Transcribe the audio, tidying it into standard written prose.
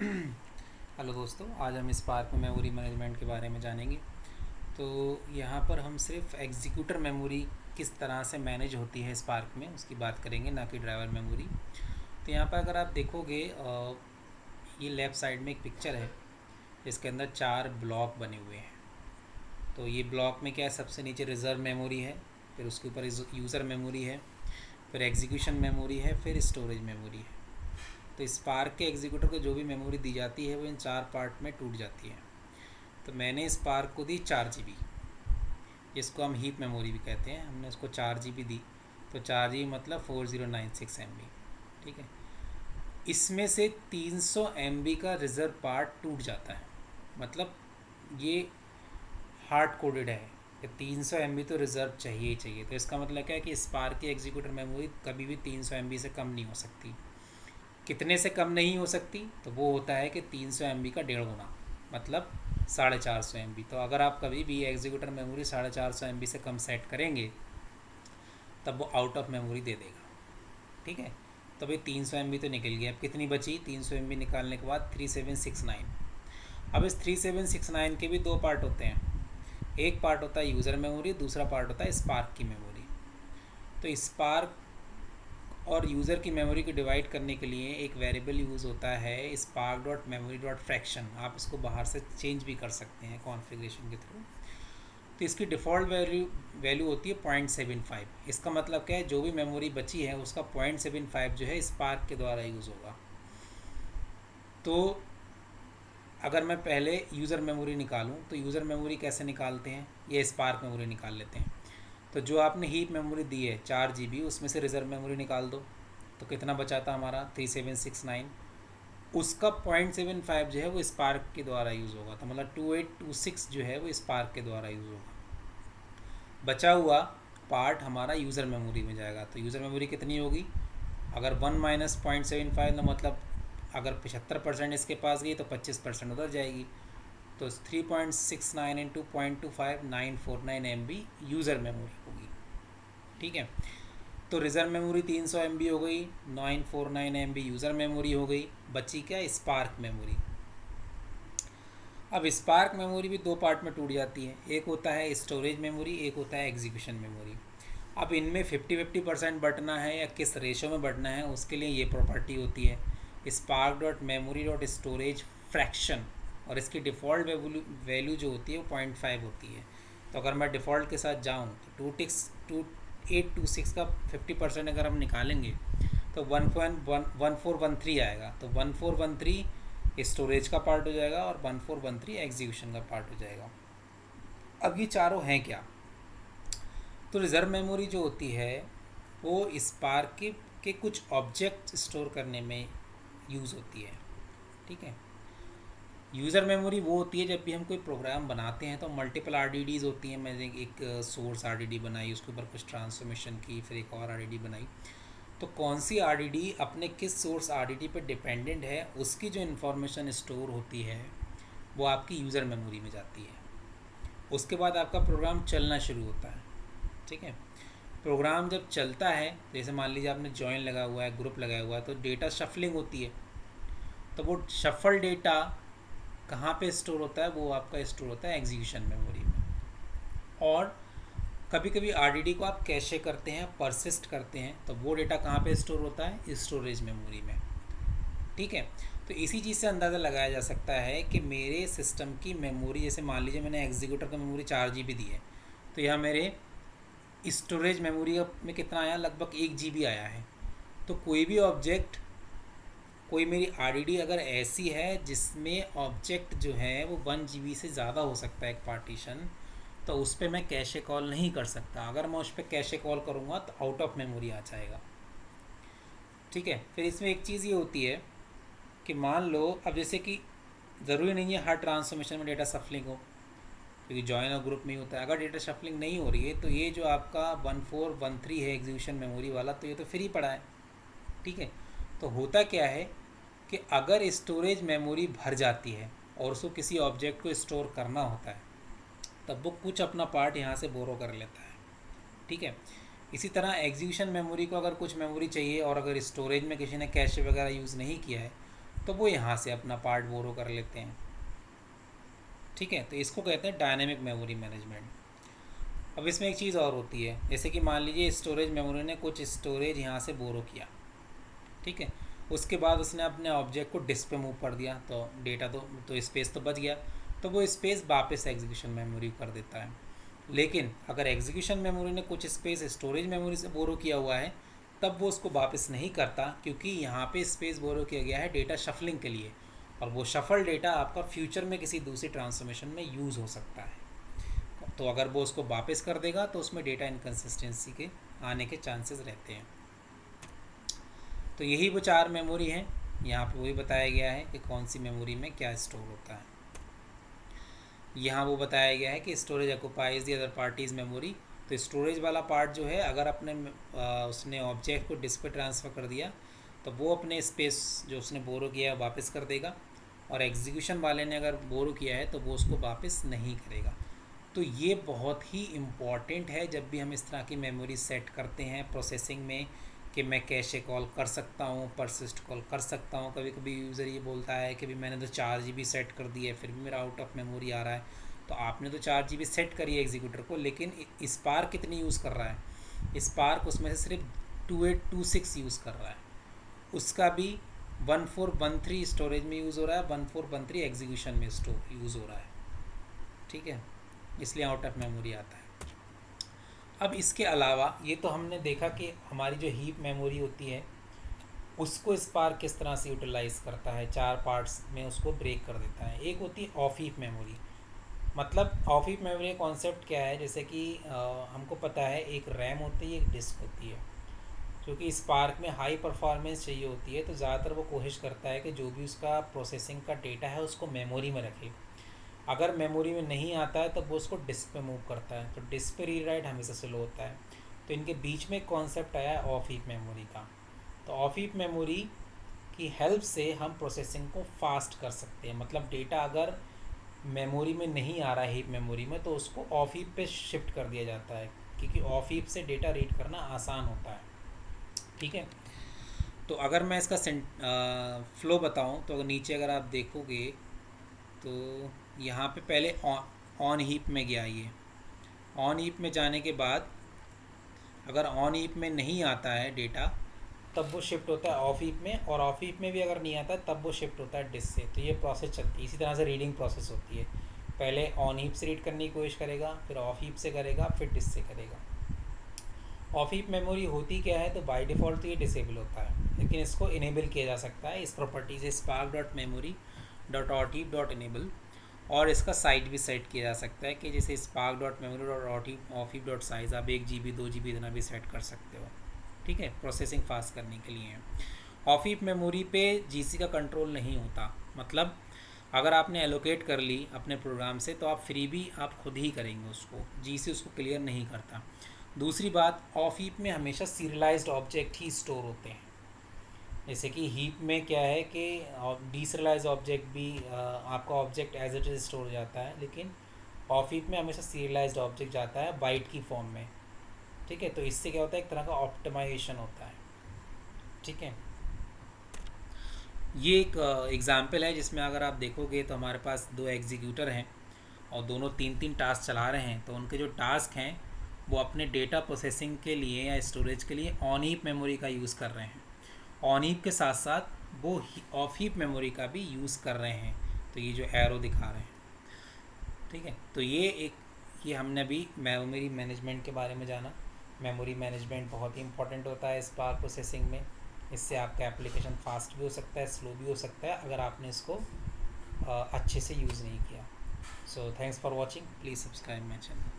Hello दोस्तों, आज हम स्पार्क में मेमोरी मैनेजमेंट के बारे में जानेंगे। तो यहाँ पर हम सिर्फ एग्जीक्यूटर मेमोरी किस तरह से मैनेज होती है स्पार्क में उसकी बात करेंगे, ना कि ड्राइवर मेमोरी। तो यहाँ पर अगर आप देखोगे, ये लेफ़्ट साइड में एक पिक्चर है जिसके अंदर 4 ब्लॉक बने हुए हैं। तो ये ब्लॉक में क्या है, सबसे नीचे रिज़र्व मेमोरी है, फिर उसके ऊपर यूज़र मेमोरी है, फिर एग्जीक्यूशन मेमोरी है, फिर स्टोरेज मेमोरी है। तो स्पार्क के एग्जीक्यूटर को जो भी मेमोरी दी जाती है वो इन 4 पार्ट में टूट जाती है। तो मैंने स्पार्क को दी 4 GB, जिसको हम हीप मेमोरी भी कहते हैं। हमने उसको 4 GB दी, तो 4 GB मतलब 4096 MB। ठीक है, इसमें से 300 MB का रिज़र्व पार्ट टूट जाता है। मतलब ये हार्ड कोडेड है कि 300 MB तो रिज़र्व चाहिए ही चाहिए। तो इसका मतलब क्या है कि स्पार्क की एग्जीक्यूटर मेमोरी कभी भी 300 MB से कम नहीं हो सकती। कितने से कम नहीं हो सकती, तो वो होता है कि 300 MB का 1.5 गुना, मतलब 450 MB। तो अगर आप कभी भी एग्जीक्यूटर मेमोरी 450 MB से कम सेट करेंगे तब वो आउट ऑफ मेमोरी दे देगा। ठीक है, तो भाई 300 MB तो निकल गई। अब कितनी बची? 300 MB निकालने के बाद 3769। अब इस 3769 के भी दो पार्ट होते हैं। एक पार्ट होता है यूज़र मेमोरी, दूसरा पार्ट होता है स्पार्क की मेमोरी। तो स्पार्क और यूज़र की मेमोरी को डिवाइड करने के लिए एक वेरिएबल यूज़ होता है spark dot memory dot fraction. आप इसको बाहर से चेंज भी कर सकते हैं कॉन्फ़िगरेशन के थ्रू। तो इसकी डिफ़ॉल्ट वैल्यू होती है 0.75। इसका मतलब क्या है, जो भी मेमोरी बची है उसका 0.75 जो है स्पार्क के द्वारा यूज़ होगा। तो अगर मैं पहले यूज़र मेमोरी निकालूं तो यूज़र मेमोरी कैसे निकालते हैं, ये स्पार्क मेमोरी निकाल लेते हैं। तो जो आपने हीप मेमोरी दी है 4 GB, उसमें से रिज़र्व मेमोरी निकाल दो। तो कितना बचा था हमारा? 3769। उसका 0.75 जो है वो स्पार्क के द्वारा यूज़ होगा, तो मतलब 2826 जो है वो स्पार्क के द्वारा यूज़ होगा। बचा हुआ पार्ट हमारा यूज़र मेमोरी में जाएगा। तो यूज़र मेमोरी कितनी होगी? अगर 1 माइनस 0.75, तो मतलब अगर 75% इसके पास गई तो 25% उधर जाएगी। तो 3.69 इंटू 0.25 949 MB यूज़र मेमोरी होगी। ठीक है, तो रिज़र्व मेमोरी 300 MB हो गई, 949 MB यूज़र मेमोरी हो गई। बची क्या? Spark memory. अब स्पार्क मेमोरी भी दो पार्ट में टूट जाती है। एक होता है स्टोरेज मेमोरी, एक होता है एग्जीक्यूशन मेमोरी। अब इनमें 50-50% बंटना है या किस रेशो में बंटना है, उसके लिए ये प्रॉपर्टी होती है spark dot memory dot storage fraction. और इसकी डिफ़ॉल्ट वैल्यू जो होती है वो 0.5 होती है। तो अगर मैं डिफ़ॉल्ट के साथ जाऊँ तो 2826 का 50% अगर हम निकालेंगे तो 1413 आएगा। तो 1413 स्टोरेज का पार्ट हो जाएगा और 1413 एग्जीक्यूशन का पार्ट हो जाएगा। अब ये चारों हैं क्या? तो रिज़र्व मेमोरी जो होती है वो स्पार्क के कुछ ऑब्जेक्ट स्टोर करने में यूज़ होती है। ठीक है, यूज़र मेमोरी वो होती है जब भी हम कोई प्रोग्राम बनाते हैं तो मल्टीपल आरडीडीज़ होती हैं। मैंने एक सोर्स आरडीडी बनाई, उसके ऊपर कुछ ट्रांसफॉर्मेशन की, फिर एक और आरडीडी बनाई। तो कौन सी आरडीडी अपने किस सोर्स आरडीडी पर डिपेंडेंट है, उसकी जो इन्फॉर्मेशन स्टोर होती है वो आपकी यूज़र मेमोरी में जाती है। उसके बाद आपका प्रोग्राम चलना शुरू होता है। ठीक है, प्रोग्राम जब चलता है, जैसे मान लीजिए आपने जॉइन लगा हुआ है, ग्रुप लगाया हुआ है, तो डेटा शफलिंग होती है। तो वो शफल डेटा कहाँ पे स्टोर होता है? वो आपका स्टोर होता है एग्जीक्यूशन मेमोरी में। और कभी कभी आरडीडी को आप कैशे करते हैं, परसिस्ट करते हैं, तो वो डेटा कहाँ पे स्टोर होता है? स्टोरेज मेमोरी में। ठीक है, तो इसी चीज़ से अंदाज़ा लगाया जा सकता है कि मेरे सिस्टम की मेमोरी, जैसे मान लीजिए मैंने एग्जीक्यूटर की मेमोरी 4 GB दी है, तो यहाँ मेरे स्टोरेज मेमोरी में कितना आया? लगभग 1 GB आया है। तो कोई भी ऑब्जेक्ट, कोई मेरी आरडीडी अगर ऐसी है जिसमें ऑब्जेक्ट जो है वो 1 GB से ज़्यादा हो सकता है एक पार्टीशन, तो उस पर मैं कैशे कॉल नहीं कर सकता। अगर मैं उस पर कैशे कॉल करूँगा तो आउट ऑफ मेमोरी आ जाएगा। ठीक है, फिर इसमें एक चीज़ ये होती है कि मान लो, अब जैसे कि ज़रूरी नहीं है हर ट्रांसफॉर्मेशन में डेटा शफलिंग हो, क्योंकि जॉइन और ग्रुप में ही होता है। अगर डेटा शफलिंग नहीं हो रही है तो ये जो आपका 1413 है एग्जीक्यूशन मेमोरी वाला, तो ये तो फ्री पड़ा है। ठीक है, तो होता क्या है कि अगर स्टोरेज मेमोरी भर जाती है और उसको किसी ऑब्जेक्ट को स्टोर करना होता है, तब वो कुछ अपना पार्ट यहाँ से बोरो कर लेता है। ठीक है, इसी तरह एग्जीक्यूशन मेमोरी को अगर कुछ मेमोरी चाहिए और अगर स्टोरेज में किसी ने कैशे वगैरह यूज़ नहीं किया है, तो वो यहाँ से अपना पार्ट बोरो कर लेते हैं। ठीक है, तो इसको कहते हैं डायनेमिक मेमोरी मैनेजमेंट। अब इसमें एक चीज़ और होती है, जैसे कि मान लीजिए स्टोरेज मेमोरी ने कुछ स्टोरेज यहाँ से बोरो किया, ठीक है, उसके बाद उसने अपने ऑब्जेक्ट को डिस्क पे मूव कर दिया, तो डेटा तो स्पेस तो बच गया, तो वो स्पेस वापस एग्जीक्यूशन मेमोरी कर देता है। लेकिन अगर एग्जीक्यूशन मेमोरी ने कुछ स्पेस स्टोरेज मेमोरी से बोरो किया हुआ है, तब वो उसको वापस नहीं करता, क्योंकि यहाँ पे स्पेस बोरो किया गया है डेटा शफलिंग के लिए, और वो शफल डेटा आपका फ्यूचर में किसी दूसरी ट्रांसफॉर्मेशन में यूज़ हो सकता है। तो अगर वो उसको वापस कर देगा तो उसमें डेटा इनकन्सिस्टेंसी के आने के चांसेस रहते हैं। तो यही वो 4 मेमोरी हैं, यहाँ पे वही बताया गया है कि कौन सी मेमोरी में क्या स्टोर होता है। यहाँ वो बताया गया है कि storage occupies the other parties memory. तो स्टोरेज वाला पार्ट जो है, अगर अपने उसने ऑब्जेक्ट को डिस्क पे ट्रांसफ़र कर दिया, तो वो अपने स्पेस जो उसने बोरो किया है वापस कर देगा, और एग्जीक्यूशन वाले ने अगर बोरो किया है तो वो उसको वापस नहीं करेगा। तो ये बहुत ही इम्पॉर्टेंट है जब भी हम इस तरह की मेमोरी सेट करते हैं प्रोसेसिंग में, कि मैं कैशे कॉल कर सकता हूँ, परसिस्ट कॉल कर सकता हूँ। कभी कभी यूज़र ये बोलता है कि भी मैंने तो 4 GB सेट कर दी है, फिर भी मेरा आउट ऑफ मेमोरी आ रहा है। तो आपने तो 4 GB सेट करी है एग्जीक्यूटर को, लेकिन स्पार्क कितनी यूज़ कर रहा है? स्पार्क उसमें से सिर्फ 2826 यूज़ कर रहा है, उसका भी 1413 स्टोरेज में यूज़ हो रहा है, 1413 एग्जीक्यूशन में यूज़ हो रहा है। ठीक है, इसलिए आउट ऑफ मेमोरी आता है। अब इसके अलावा ये तो हमने देखा कि हमारी जो हीप मेमोरी होती है उसको स्पार्क किस तरह से यूटिलाइज़ करता है, 4 पार्ट्स में उसको ब्रेक कर देता है। एक होती है ऑफ हीप मेमोरी। मतलब ऑफ हीप मेमोरी कॉन्सेप्ट क्या है, जैसे कि हमको पता है एक रैम होती है, एक डिस्क होती है। क्योंकि स्पार्क में हाई परफॉर्मेंस चाहिए होती है, तो ज़्यादातर वो कोशिश करता है कि जो भी उसका प्रोसेसिंग का डेटा है उसको मेमोरी में रखे। अगर मेमोरी में नहीं आता है तब वो उसको डिस्क पे मूव करता है, तो डिस्क पे रीड राइट हमेशा स्लो होता है। तो इनके बीच में एक कॉन्सेप्ट आया है ऑफ हीप मेमोरी का। तो ऑफ हीप मेमोरी की हेल्प से हम प्रोसेसिंग को फास्ट कर सकते हैं। मतलब डेटा अगर मेमोरी में नहीं आ रहा है हीप मेमोरी में, तो उसको ऑफ हीप पे शिफ्ट कर दिया जाता है, क्योंकि ऑफ हीप से डेटा रीड करना आसान होता है। ठीक है, तो अगर मैं इसका फ्लो बताऊं, तो नीचे अगर आप देखोगे तो यहाँ पे पहले ऑन हीप में गया। ये ऑन हीप में जाने के बाद अगर ऑन हीप में नहीं आता है डेटा, तब वो शिफ्ट होता है ऑफ हीप में, और ऑफ हीप में भी अगर नहीं आता है तब वो शिफ्ट होता है डिस्क से। तो ये प्रोसेस चलती है, इसी तरह से रीडिंग प्रोसेस होती है। पहले ऑन हीप से रीड करने की कोशिश करेगा, फिर ऑफ हीप से करेगा, फिर डिस्क से करेगा। ऑफ हीप मेमोरी होती क्या है, तो बाय डिफ़ॉल्ट तो ये डिसेबल होता है, लेकिन इसको इनेबल किया जा सकता है इस प्रॉपर्टी से, spark dot memory dot off heap dot enable. और इसका साइज भी सेट किया जा सकता है, कि जैसे spark dot memory dot of heap dot size आप 1 GB 2 GB इतना भी सेट कर सकते हो। ठीक है, प्रोसेसिंग फास्ट करने के लिए। ऑफ हीप मेमोरी पे जीसी का कंट्रोल नहीं होता। मतलब अगर आपने एलोकेट कर ली अपने प्रोग्राम से, तो आप फ्री भी आप खुद ही करेंगे उसको, जीसी उसको क्लियर नहीं करता। दूसरी बात, ऑफ हीप में हमेशा सीरियलाइज्ड ऑब्जेक्ट ही स्टोर होते हैं। जैसे कि हीप में क्या है कि डीसरियलाइज ऑब्जेक्ट भी आपका object as it is store हो जाता है, लेकिन ऑफ हीप में हमेशा सीरियलाइज्ड ऑब्जेक्ट जाता है बाइट की फॉर्म में। ठीक है, तो इससे क्या होता है, एक तरह का ऑप्टिमाइजेशन होता है। ठीक है, ये एक एग्ज़ाम्पल है जिसमें अगर आप देखोगे तो हमारे पास 2 एग्जीक्यूटर हैं और दोनों 3-3 टास्क चला रहे हैं। तो उनके जो टास्क हैं वो अपने डेटा प्रोसेसिंग के लिए या स्टोरेज के लिए ऑन हीप मेमोरी का यूज़ कर रहे हैं। ऑन हीप के साथ साथ वो ऑफ हीप मेमोरी का भी यूज़ कर रहे हैं। तो ये जो एरो दिखा रहे हैं, ठीक है, तो ये हमने अभी मेमोरी मैनेजमेंट के बारे में जाना। मेमोरी मैनेजमेंट बहुत ही इंपॉर्टेंट होता है स्पार्क प्रोसेसिंग में। इससे आपका एप्लीकेशन फास्ट भी हो सकता है, स्लो भी हो सकता है, अगर आपने इसको अच्छे से यूज़ नहीं किया। So thanks for watching, please subscribe my channel.